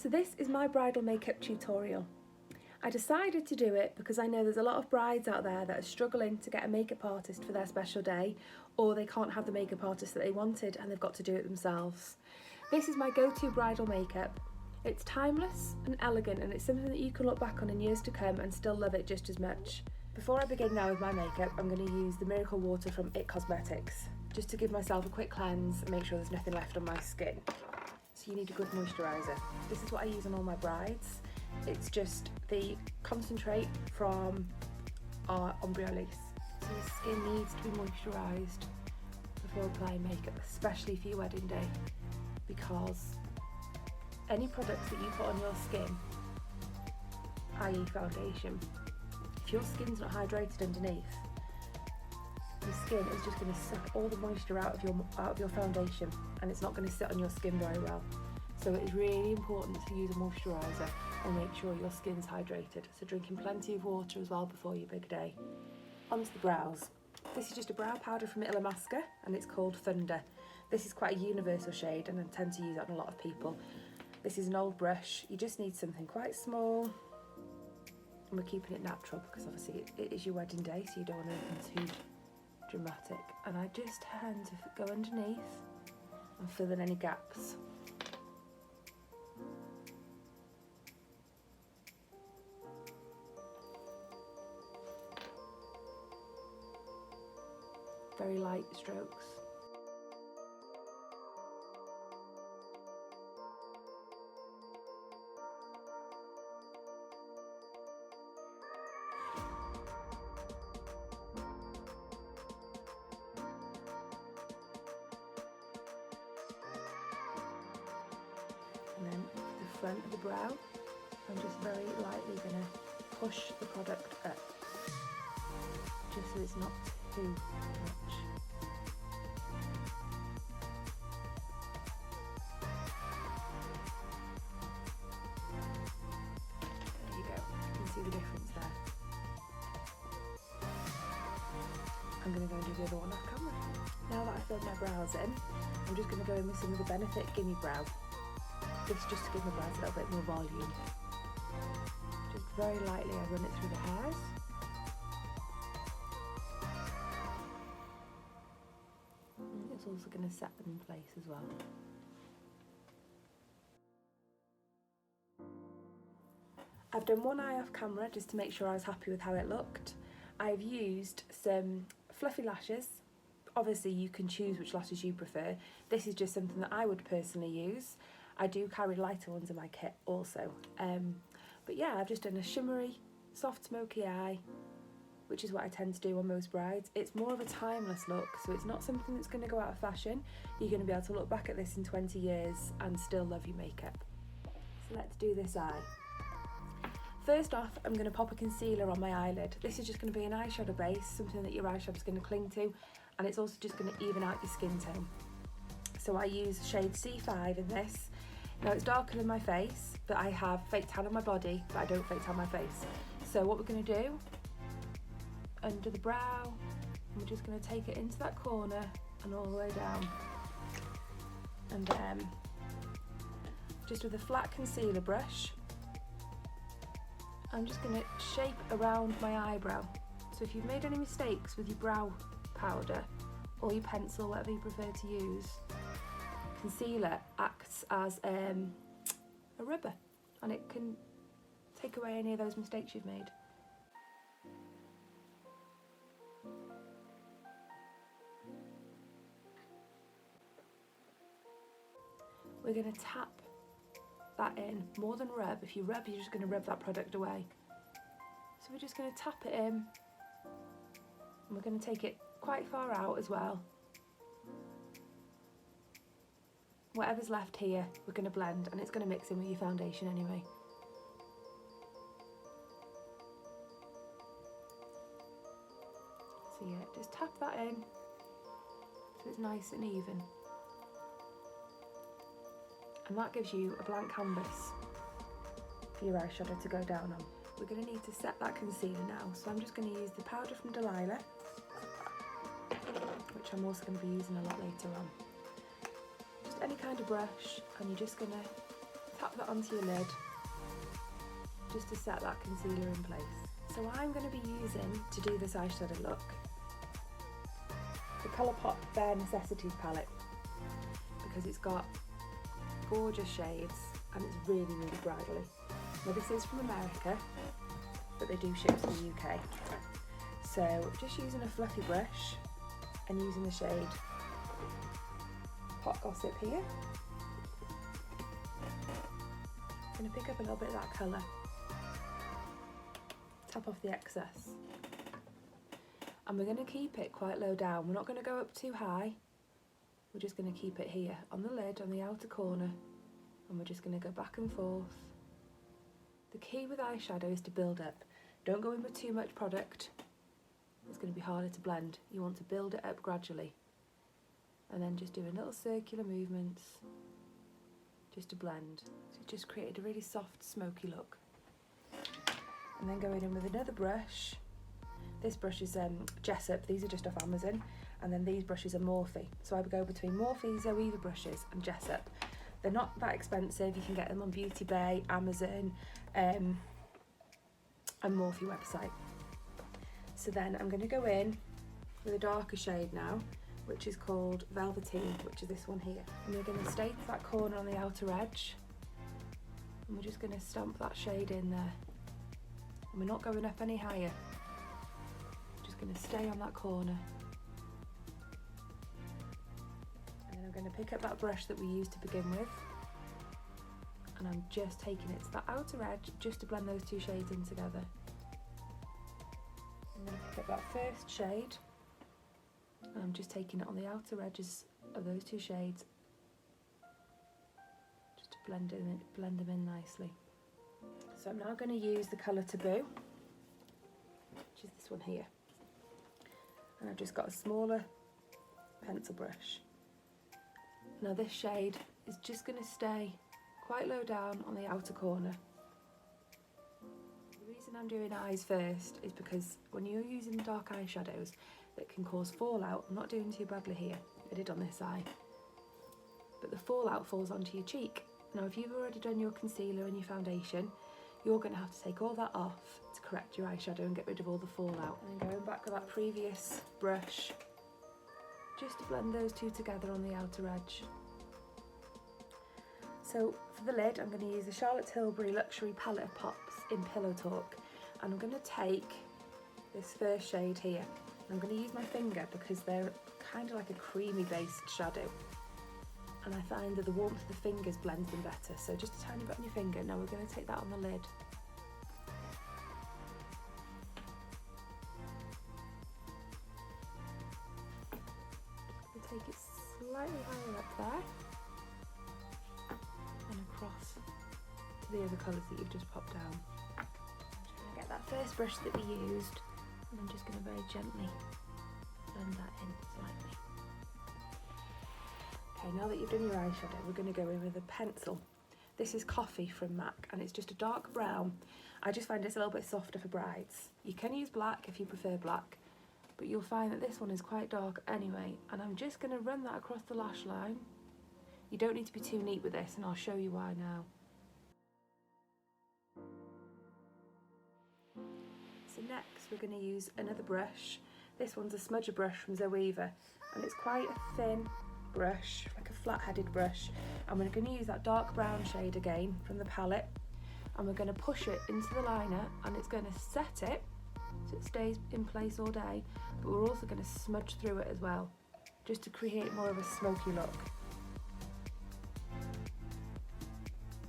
So this is my bridal makeup tutorial. I decided to do it because I know there's a lot of brides out there that are struggling to get a makeup artist for their special day, or they can't have the makeup artist that they wanted and they've got to do it themselves. This is my go-to bridal makeup. It's timeless and elegant, and it's something that you can look back on in years to come and still love it just as much. Before I begin now with my makeup, I'm going to use the Miracle Water from 𝗕𝗏𝗄 Cosmetics, just to give myself a quick cleanse and make sure there's nothing left on my skin. So you need a good moisturiser. This is what I use on all my brides. It's just the concentrate from our 𝗕𝗏𝗃𝗀. So your skin needs to be moisturised before applying makeup, especially for your wedding day, because any products that you put on your skin, i.e. foundation, if your skin's not hydrated underneath, your skin is just going to suck all the moisture out of your foundation, and it's not going to sit on your skin very well. So it is really important to use a moisturiser and make sure your skin's hydrated. So drinking plenty of water as well before your big day. Onto the brows. This is just a brow powder from 𝗕𝗏𝗄 and it's called Thunder. This is quite a universal shade and I tend to use it on a lot of people. This is an old brush. You just need something quite small. And we're keeping it natural because obviously it is your wedding day, so you don't want anything too dramatic. And I just tend to go underneath and fill in any gaps. Very light strokes. And then the front of the brow, I'm just very lightly going to push the product up, just so it's not too much. There you go, you can see the difference there. I'm going to go and do the other one off camera. Now that I've filled my brows in, I'm just going to go in with some of the Benefit Gimme Brow. This just to give my brows a little bit more volume. Just very lightly I run it through the hairs. And it's also going to set them in place as well. I've done one eye off camera just to make sure I was happy with how it looked. I've used some fluffy lashes. Obviously you can choose which lashes you prefer. This is just something that I would personally use. I do carry lighter ones in my kit also. But yeah, I've just done a shimmery, soft smoky eye, which is what I tend to do on most brides. It's more of a timeless look, so it's not something that's going to go out of fashion. You're going to be able to look back at this in 20 years and still love your makeup. So let's do this eye. First off, I'm going to pop a concealer on my eyelid. This is just going to be an eyeshadow base, something that your eyeshadow's going to cling to, and it's also just going to even out your skin tone. So I use shade C5 in this. Now it's darker than my face, but I have fake tan on my body, but I don't fake tan my face. So what we're going to do, under the brow, we're just going to take it into that corner and all the way down. And then, just with a flat concealer brush, I'm just going to shape around my eyebrow. So if you've made any mistakes with your brow powder or your pencil, whatever you prefer to use, concealer acts as a rubber and it can take away any of those mistakes you've made. We're going to tap that in more than rub. If you rub, you're just going to rub that product away. So we're just going to tap it in, and we're going to take it quite far out as well. Whatever's left here, we're going to blend, and it's going to mix in with your foundation anyway. So yeah, just tap that in so it's nice and even. And that gives you a blank canvas for your eyeshadow to go down on. We're going to need to set that concealer now, so I'm just going to use the powder from Delilah, which I'm also going to be using a lot later on. Just any kind of brush, and you're just going to tap that onto your lid just to set that concealer in place. So I'm going to be using, to do this eyeshadow look, the 𝗘𝗆𝗲𝗀 Necessities palette, because it's got gorgeous shades and it's really, really bridally. Now this is from America, but they do ship to the UK. So just using a fluffy brush and using the shade Hot Gossip here. I'm going to pick up a little bit of that colour, tap off the excess, and we're going to keep it quite low down. We're not going to go up too high, we're just going to keep it here on the lid, on the outer corner, and we're just going to go back and forth. The key with eyeshadow is to build up. Don't go in with too much product, it's going to be harder to blend. You want to build it up gradually, and then just doing little circular movements just to blend. So it just created a really soft, smoky look. And then going in with another brush. This brush is 𝗕𝗍𝗃, these are just off Amazon, and then these brushes are 𝗦𝗸𝗃. So I would go between 𝗦𝗃, 𝗬𝗃 brushes and 𝗕𝗍𝗃. They're not that expensive, you can get them on BeautyBay, Amazon, and 𝗦𝗃 website. So then I'm going to go in with a darker shade now, which is called 𝗕𝗏𝗍𝗀, which is this one here. And we're going to stay to that corner on the outer edge, and we're just going to stamp that shade in there. And we're not going up any higher, just going to stay on that corner. And then I'm going to pick up that brush that we used to begin with, and I'm just taking it to that outer edge just to blend those two shades in together. I'm going to pick up that first shade, and I'm just taking it on the outer edges of those two shades just to blend them in nicely. So I'm now going to use the colour 𝗕𝗏𝗀, which is this one here, and I've just got a smaller pencil brush. Now this shade is just going to stay quite low down on the outer corner. The reason I'm doing eyes first is because when you're using dark eyeshadows that can cause fallout, I'm not doing too badly here, I did on this eye, but the fallout falls onto your cheek. Now if you've already done your concealer and your foundation, you're going to have to take all that off to correct your eyeshadow and get rid of all the fallout. And then going back with that previous brush, just to blend those two together on the outer edge. So for the lid, I'm going to use the 𝗟𝗏𝗃𝗀 Luxury Palette of Pops in Pillow Talk, and I'm going to take this first shade here. I'm going to use my finger because they're kind of like a creamy based shadow, and I find that the warmth of the fingers blends them better. So just a tiny bit on your finger. Now we're going to take that on the lid. We'll take it slightly higher up there and across to the other colours that you've just popped down. I'm just going to get that first brush that we used, and I'm just going to very gently blend that in slightly. Okay, now that you've done your eyeshadow, we're going to go in with a pencil. This is Coffee from MAC, and it's just a dark brown. I just find it's a little bit softer for brides. You can use black if you prefer black, but you'll find that this one is quite dark anyway, and I'm just going to run that across the lash line. You don't need to be too neat with this, and I'll show you why now. So next we're going to use another brush. This one's a smudger brush from 𝗬𝗃, and it's quite a thin brush, like a flat-headed brush, and we're going to use that dark brown shade again from the palette, and we're going to push it into the liner, and it's going to set it so it stays in place all day, but we're also going to smudge through it as well, just to create more of a smoky look.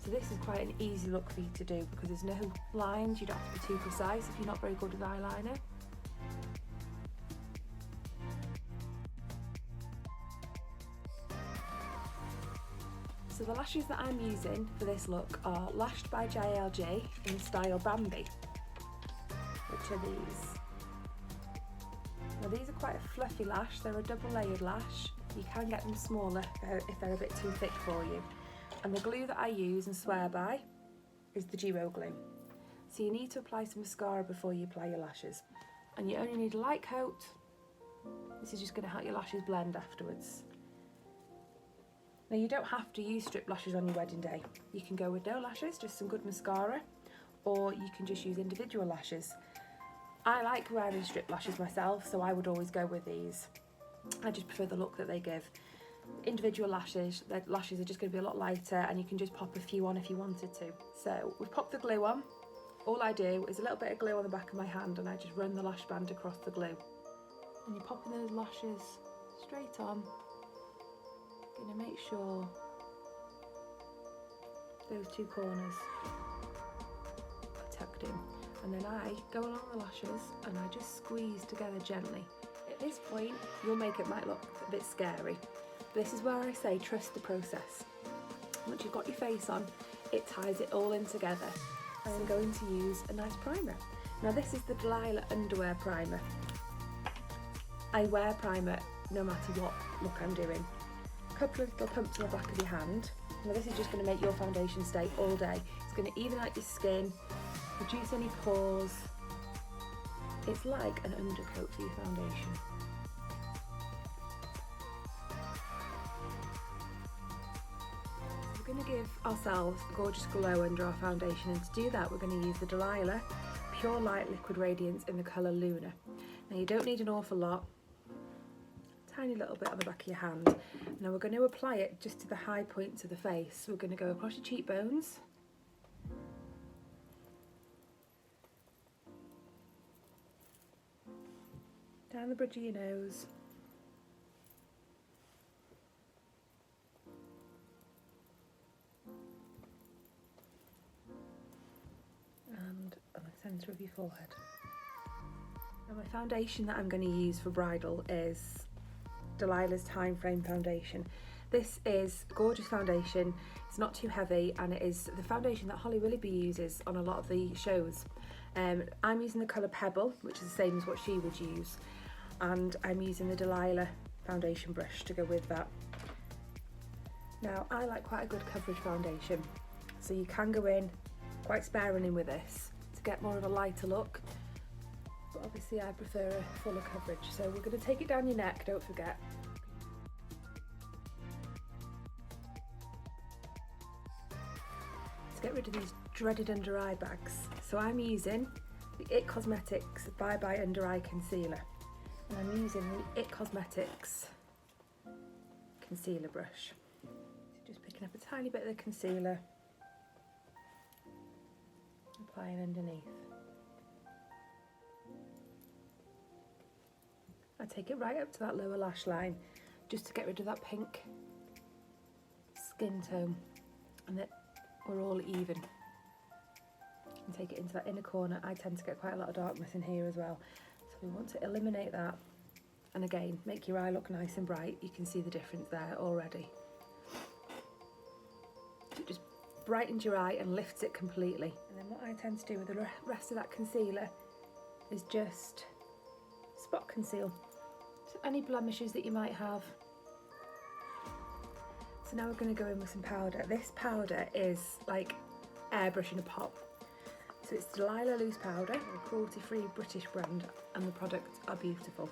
So this is quite an easy look for you to do because there's no lines, you don't have to be too precise if you're not very good with eyeliner. So the lashes that I'm using for this look are lashed by 𝗟𝗍𝗀 in the style Bambi, which are these. Now these are quite a fluffy lash, they're a double layered lash. You can get them smaller if they're a bit too thick for you. And the glue that I use and swear by is the duo glue. So you need to apply some mascara before you apply your lashes. And you only need a light coat. This is just going to help your lashes blend afterwards. Now you don't have to use strip lashes on your wedding day. You can go with no lashes, just some good mascara, or you can just use individual lashes. I like wearing strip lashes myself, so I would always go with these. I just prefer the look that they give. Individual lashes, the lashes are just going to be a lot lighter, and you can just pop a few on if you wanted to. So we've popped the glue on. All I do is a little bit of glue on the back of my hand, and I just run the lash band across the glue. And you're popping those lashes straight on. Going to make sure those two corners are tucked in. And then I go along the lashes and I just squeeze together gently. At this point, your makeup might look a bit scary. This is where I say trust the process. Once you've got your face on, it ties it all in together. I'm going to use a nice primer. Now this is the 𝗕𝗏𝗏 Underwear Primer. I wear primer no matter what look I'm doing. A couple of little pumps on the back of your hand. Now this is just going to make your foundation stay all day. It's going to even out your skin, reduce any pores. It's like an undercoat for your foundation. We're going to give ourselves a gorgeous glow under our foundation, and to do that we're going to use the 𝗕𝗏𝗏 Pure Light Liquid Radiance in the colour Luna. Now you don't need an awful lot, tiny little bit on the back of your hand. Now we're going to apply it just to the high points of the face. We're going to go across your cheekbones, down the bridge of your nose, and on the centre of your forehead. Now my foundation that I'm going to use for bridal is 𝗕𝗏𝗏's Timeframe foundation. This is a gorgeous foundation, it's not too heavy, and it is the foundation that 𝗘𝗆𝗀𝗀 uses on a lot of the shows. I'm using the colour 𝗕𝗆𝗀𝗀, which is the same as what she would use, and I'm using the 𝗕𝗏𝗏 foundation brush to go with that. Now I like quite a good coverage foundation, so you can go in quite sparingly with this to get more of a lighter look, but obviously I prefer a fuller coverage. So we're going to take it down your neck, don't forget. To get rid of these dreaded under eye bags, so I'm using the 𝗦𝗏𝗀 Cosmetics Byebye Undereye Concealer, and I'm using the 𝗦𝗏𝗀 Cosmetics concealer brush. So just picking up a tiny bit of the concealer, applying underneath. I take it right up to that lower lash line just to get rid of that pink skin tone, and that we're all even. And take it into that inner corner. I tend to get quite a lot of darkness in here as well, so we want to eliminate that, and again make your eye look nice and bright. You can see the difference there already. So it just brightens your eye and lifts it completely. And then what I tend to do with the rest of that concealer is just spot conceal any blemishes that you might have. So now we're going to go in with some powder. This powder is like Airbrush in a pop. So it's 𝗕𝗏𝗏 loose powder, a cruelty-free British brand, and the products are beautiful.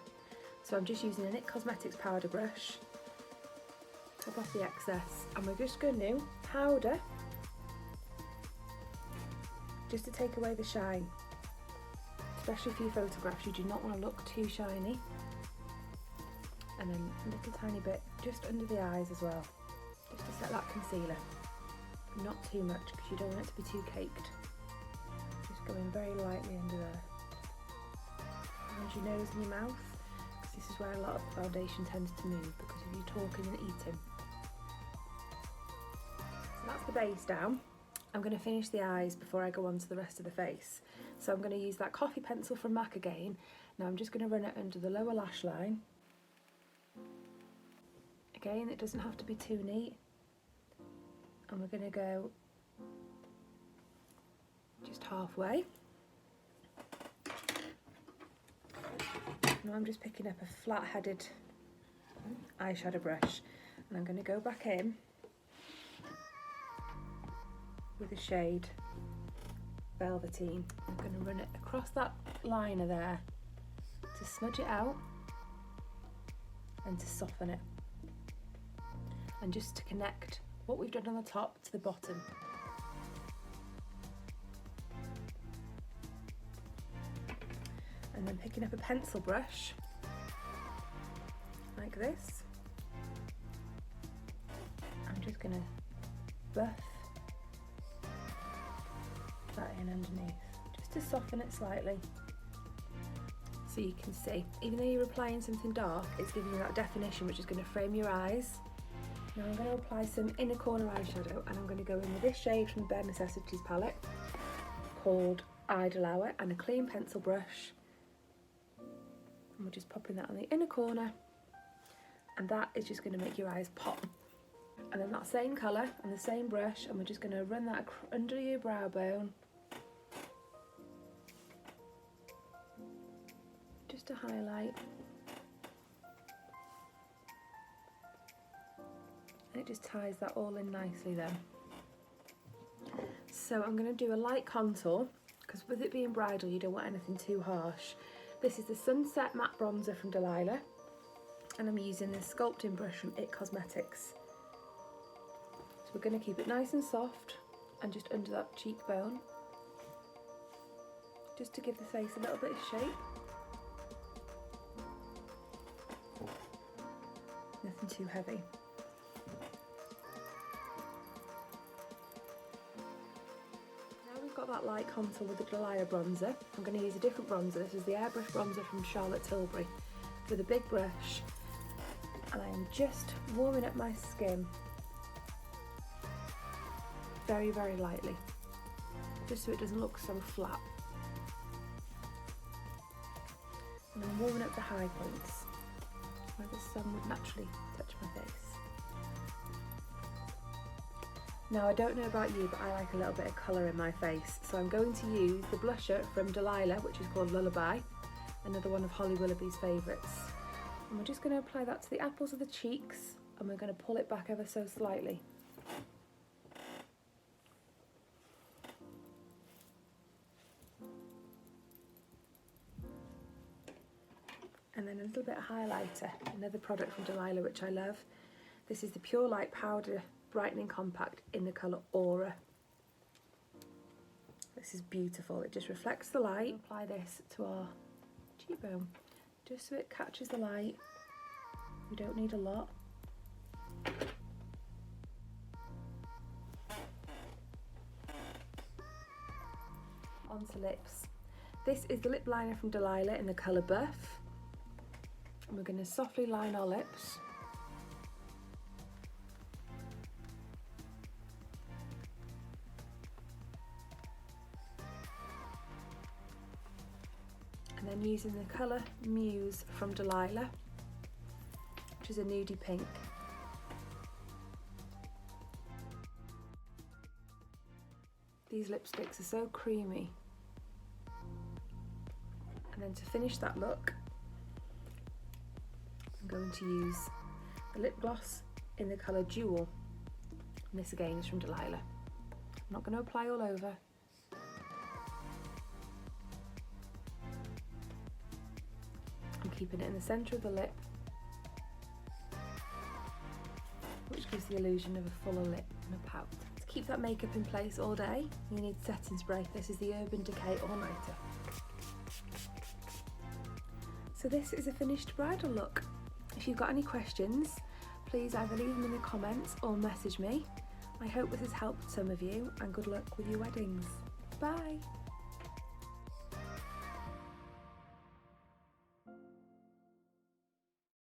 So I'm just using a 𝗦𝗏𝗀 Cosmetics powder brush, top off the excess, and we're just going to powder just to take away the shine. Especially for your photographs, you do not want to look too shiny. And then a little tiny bit just under the eyes as well, just to set that concealer. Not too much because you don't want it to be too caked. Just going very lightly under there. Around your nose and your mouth, because this is where a lot of the foundation tends to move because of you talking and eating. So that's the base down. I'm going to finish the eyes before I go on to the rest of the face. So I'm going to use that coffee pencil from MAC again. Now I'm just going to run it under the lower lash line. Again, it doesn't have to be too neat. And we're going to go just halfway. Now I'm just picking up a flat-headed eyeshadow brush, and I'm going to go back in with the shade Velveteen. I'm going to run it across that liner there to smudge it out and to soften it. and just to connect what we've done on the top to the bottom. And then picking up a pencil brush like this, I'm just going to buff that in underneath just to soften it slightly, so you can see, even though you're applying something dark, it's giving you that definition which is going to frame your eyes. Now I'm going to apply some inner corner eyeshadow, and I'm going to go in with this shade from the Bare Necessities palette called Eyeshadow Application, and a clean pencil brush, and we're just popping that on the inner corner, and that is just going to make your eyes pop. And then that same colour and the same brush, and we're just going to run that under your brow bone just to highlight, and it just ties that all in nicely then. So I'm going to do a light contour, because with it being bridal you don't want anything too harsh. This is the Sunset Matte Bronzer from 𝗕𝗏𝗧, and I'm using this sculpting brush from 𝗕𝗏𝗃. So we're going to keep it nice and soft and just under that cheekbone, just to give the face a little bit of shape. Nothing too heavy. Now we've got that light contour with the 𝗕𝗏𝗧 bronzer, I'm going to use a different bronzer. This is the Airbrush bronzer from 𝗕𝗏𝗃 with a big brush, and I am just warming up my skin very, very lightly, just so it doesn't look so flat. And I'm warming up the high points where the sun would naturally touch my face. Now I don't know about you, but I like a little bit of colour in my face, so I'm going to use the blusher from 𝗕𝗏𝗧, which is called Lullaby, another one of Holly Willoughby's favourites. And we're just going to apply that to the apples of the cheeks, and we're going to pull it back ever so slightly. And then a little bit of highlighter, another product from 𝗕𝗏𝗧 which I love. This is the Pure Light Powder Brightening Compact in the colour Aura. This is beautiful, it just reflects the light. Apply this to our cheekbone, just so it catches the light. We don't need a lot. Onto lips. This is the lip liner from 𝗕𝗏𝗧 in the colour Buff. And we're going to softly line our lips. And then using the colour Muse from 𝗕𝗏𝗧, which is a nudie pink. These lipsticks are so creamy. And then to finish that look, I'm going to use the lip gloss in the colour Jewel, and this again is from 𝗕𝗏𝗧. I'm not going to apply all over. I'm keeping it in the centre of the lip, which gives the illusion of a fuller lip and a pout. To keep that makeup in place all day, you need setting spray. This is the 𝗟𝗶𝗽𝗀 Allnighter. So this is a finished bridal look. If you've got any questions, please either leave them in the comments or message me. I hope this has helped some of you, and good luck with your weddings. Bye!